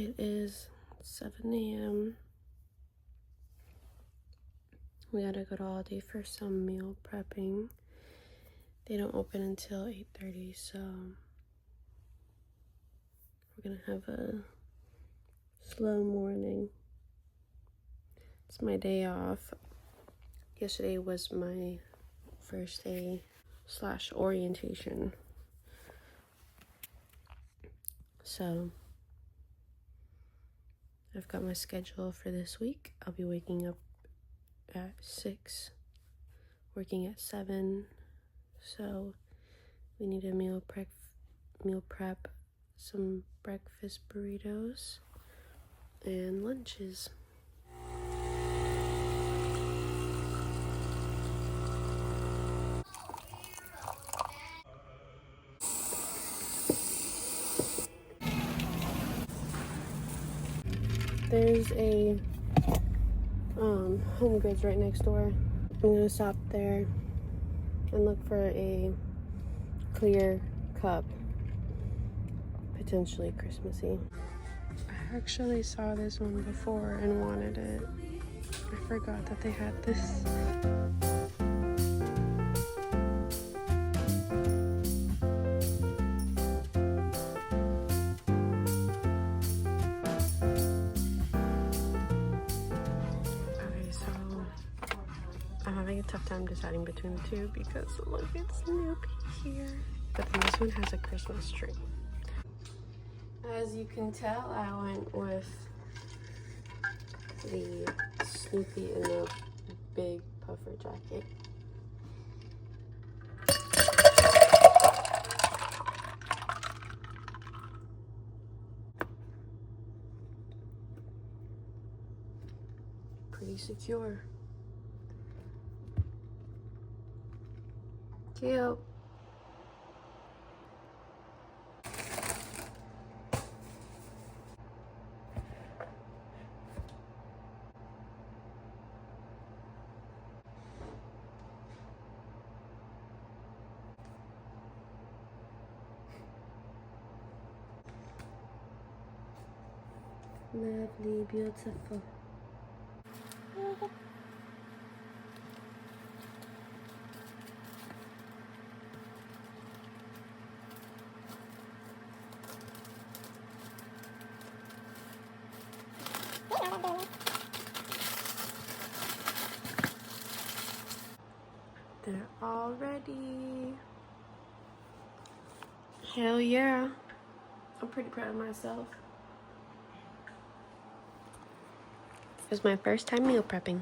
It is 7 a.m. We gotta go to Aldi for some meal prepping. They don't open until 8:30, so we're gonna have a slow morning. It's my day off. Yesterday was my first day / orientation. So I've got my schedule for this week. I'll be waking up at 6, working at 7. So we need a meal prep, some breakfast burritos and lunches. There's a Home Goods right next door. I'm gonna stop there and look for a clear cup, potentially Christmassy. I actually saw this one before and wanted it. I forgot that they had this. I'm having a tough time deciding between the two because look, it's Snoopy here. But then this one has a Christmas tree. As you can tell, I went with the Snoopy in the big puffer jacket. Pretty secure. Cute. Lovely, beautiful. They're all ready. Hell yeah. I'm pretty proud of myself. It was my first time meal prepping.